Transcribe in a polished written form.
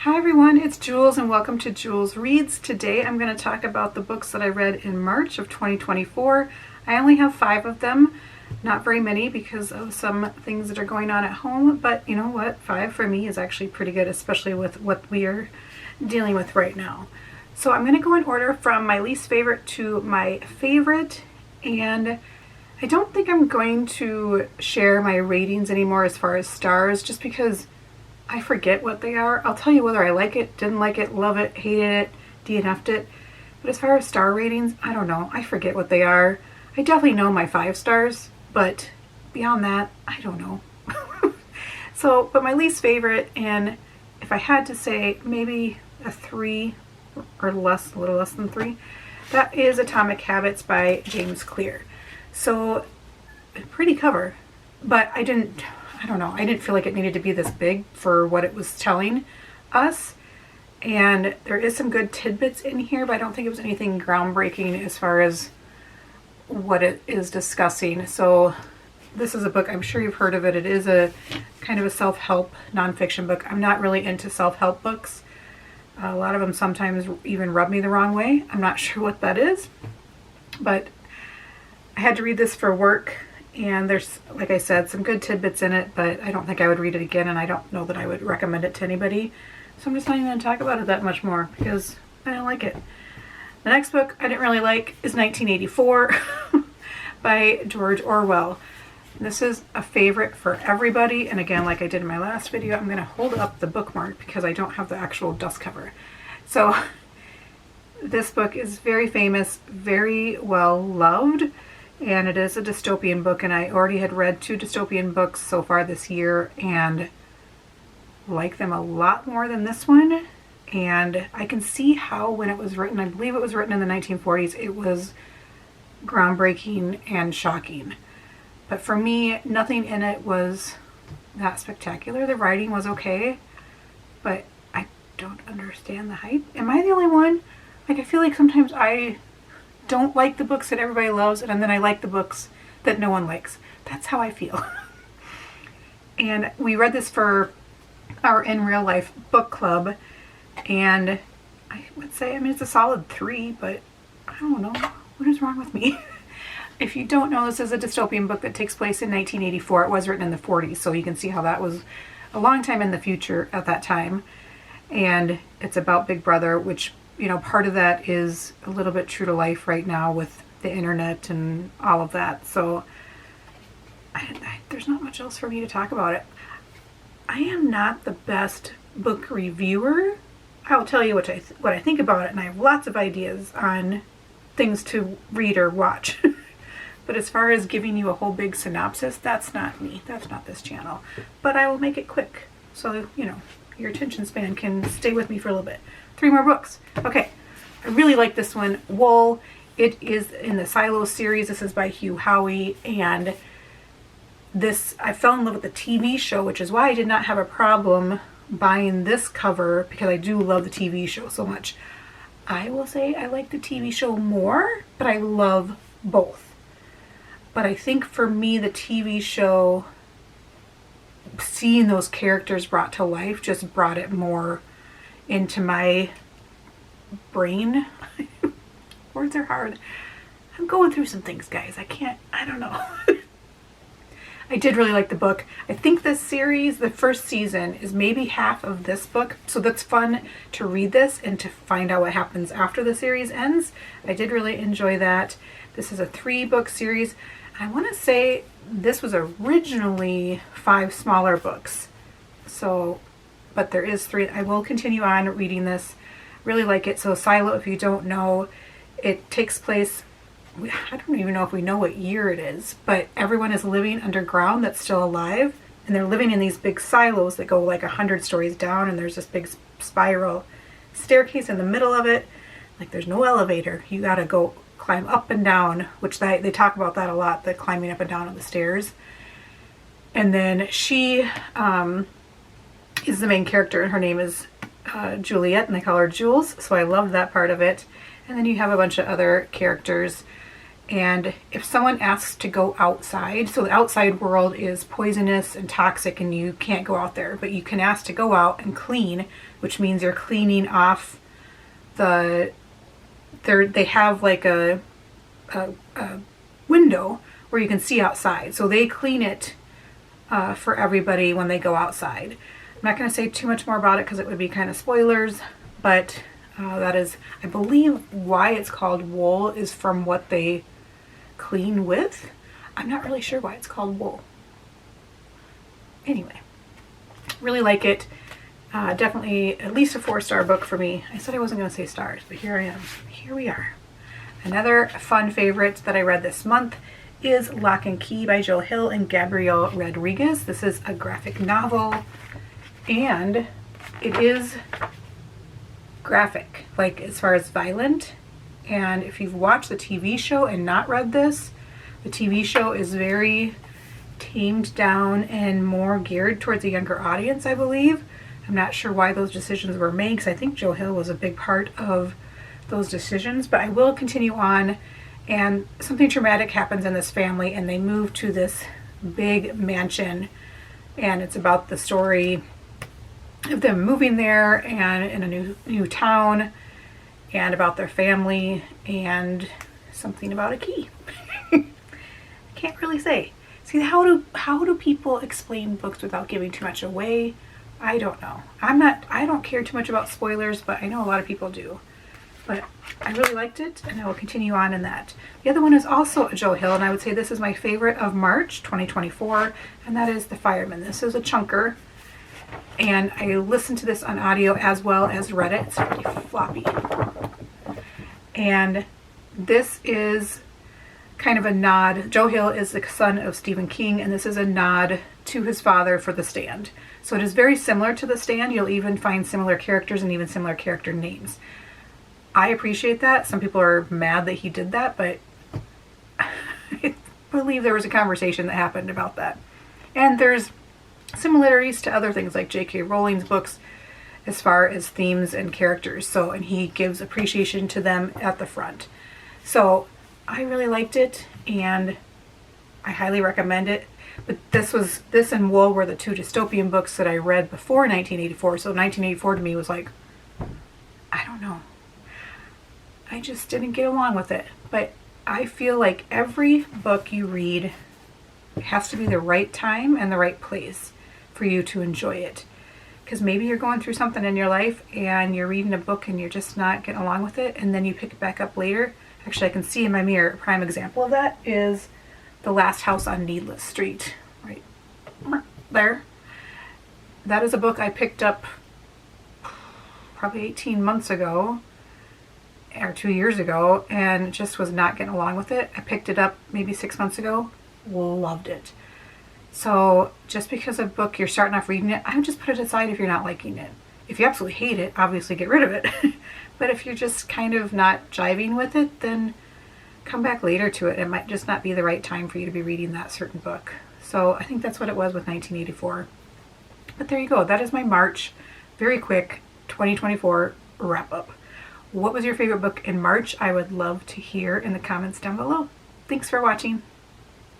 Hi everyone, it's Jules and welcome to Jules Reads. Today I'm going to talk about the books that I read in March of 2024. I only have 5 of them, not very many because of some things that are going on at home, but you know what, 5 for me is actually pretty good, especially with what we are dealing with right now. So I'm going to go in order from my least favorite to my favorite, and I don't think I'm going to share my ratings anymore as far as stars, just because I forget what they are. I'll tell you whether I like it, didn't like it, love it, hated it, DNF'd it. But as far as star ratings, I don't know. I forget what they are. I definitely know my 5 stars, but beyond that, I don't know. But my least favorite, and if I had to say maybe a 3 or less, a little less than 3, that is Atomic Habits by James Clear. So, pretty cover, but I don't know, I didn't feel like it needed to be this big for what it was telling us. And there is some good tidbits in here, but I don't think it was anything groundbreaking as far as what it is discussing. So this is a book, I'm sure you've heard of it. It is a kind of a self-help nonfiction book. I'm not really into self-help books. A lot of them sometimes even rub me the wrong way. I'm not sure what that is, but I had to read this for work. And there's, like I said, some good tidbits in it, but I don't think I would read it again, and I don't know that I would recommend it to anybody. So I'm just not even going to talk about it that much more because I don't like it. The next book I didn't really like is 1984 by George Orwell. This is a favorite for everybody, and again, like I did in my last video, I'm going to hold up the bookmark because I don't have the actual dust cover. So this book is very famous, very well loved. And it is a dystopian book, and I already had read 2 dystopian books so far this year and like them a lot more than this one. And I can see how when it was written, I believe it was written in the 1940s, it was groundbreaking and shocking. But for me, nothing in it was that spectacular. The writing was okay, but I don't understand the hype. Am I the only one? Like, I feel like sometimes I don't like the books that everybody loves, and then I like the books that no one likes. That's how I feel. And we read this for our in real life book club, and I would say, I mean, it's a solid 3, but I don't know. What is wrong with me? If you don't know, this is a dystopian book that takes place in 1984. It was written in the 40s, so you can see how that was a long time in the future at that time. And it's about Big Brother, which, you know, part of that is a little bit true to life right now with the internet and all of that. So there's not much else for me to talk about it. I am not the best book reviewer. I'll tell you what I think about it, and I have lots of ideas on things to read or watch. But as far as giving you a whole big synopsis, that's not me. That's not this channel. But I will make it quick, so, you know, your attention span can stay with me for a little bit. 3 more books. Okay, I really like this one, Wool. It is in the Silo series. This is by Hugh Howey, and this, I fell in love with the TV show, which is why I did not have a problem buying this cover, because I do love the TV show so much. I will say I like the TV show more, but I love both. But I think for me, the TV show, seeing those characters brought to life just brought it more into my brain. Words are hard. I'm going through some things, guys. I don't know. I did really like the book. I think this series, the first season, is maybe half of this book. So that's fun to read this and to find out what happens after the series ends. I did really enjoy that. This is a 3-book series. I want to say this was originally 5 smaller books. So, but there is 3. I will continue on reading this. Really like it. So Silo, if you don't know, it takes place, I don't even know if we know what year it is, but everyone is living underground that's still alive, and they're living in these big silos that go like 100 stories down, and there's this big spiral staircase in the middle of it. Like, there's no elevator. You gotta go climb up and down, which they talk about that a lot, the climbing up and down of the stairs. And then she is the main character, and her name is Juliet, and they call her Jules, so I love that part of it. And then you have a bunch of other characters, and if someone asks to go outside, so the outside world is poisonous and toxic and you can't go out there, but you can ask to go out and clean which means you're cleaning off they have like a window where you can see outside. So they clean it for everybody when they go outside. I'm not going to say too much more about it because it would be kind of spoilers, but that is, I believe, why it's called wool is from what they clean with. I'm not really sure why it's called wool. Anyway, really like it. Definitely at least a 4-star book for me. I said I wasn't going to say stars, but here I am. Here we are. Another fun favorite that I read this month is Lock and Key by Joe Hill and Gabriel Rodriguez. This is a graphic novel, and it is graphic, like as far as violent. And if you've watched the TV show and not read this, the TV show is very tamed down and more geared towards a younger audience, I believe. I'm not sure why those decisions were made, because I think Joe Hill was a big part of those decisions, but I will continue on. And something traumatic happens in this family, and they move to this big mansion, and it's about the story of them moving there and in a new town, and about their family, and something about a key. I can't really say. See, how do people explain books without giving too much away? I don't know. I don't care too much about spoilers, but I know a lot of people do. But I really liked it, and I will continue on in that. The other one is also a Joe Hill, and I would say this is my favorite of March 2024, and that is The Firemen. This is a chunker, and I listened to this on audio as well as read it. It's really floppy. And this is kind of a nod. Joe Hill is the son of Stephen King, and this is a nod to his father for The Stand. So it is very similar to The Stand. You'll even find similar characters and even similar character names. I appreciate that. Some people are mad that he did that, but I believe there was a conversation that happened about that. And there's similarities to other things like J.K. Rowling's books as far as themes and characters. So, and he gives appreciation to them at the front. So I really liked it, and I highly recommend it. But this and Wool were the two dystopian books that I read before 1984. So 1984 to me was like, I don't know. I just didn't get along with it. But I feel like every book you read has to be the right time and the right place for you to enjoy it. Because maybe you're going through something in your life and you're reading a book and you're just not getting along with it, and then you pick it back up later. Actually, I can see in my mirror, a prime example of that is The Last House on Needless Street. Right there. That is a book I picked up probably 18 months ago or 2 years ago, and just was not getting along with it. I picked it up maybe 6 months ago, loved it. So just because a book you're starting off reading it, I would just put it aside if you're not liking it. If you absolutely hate it, obviously get rid of it. But if you're just kind of not jiving with it, then come back later to it. It might just not be the right time for you to be reading that certain book. So I think that's what it was with 1984. But there you go. That is my March, very quick 2024 wrap up. What was your favorite book in March? I would love to hear in the comments down below. Thanks for watching.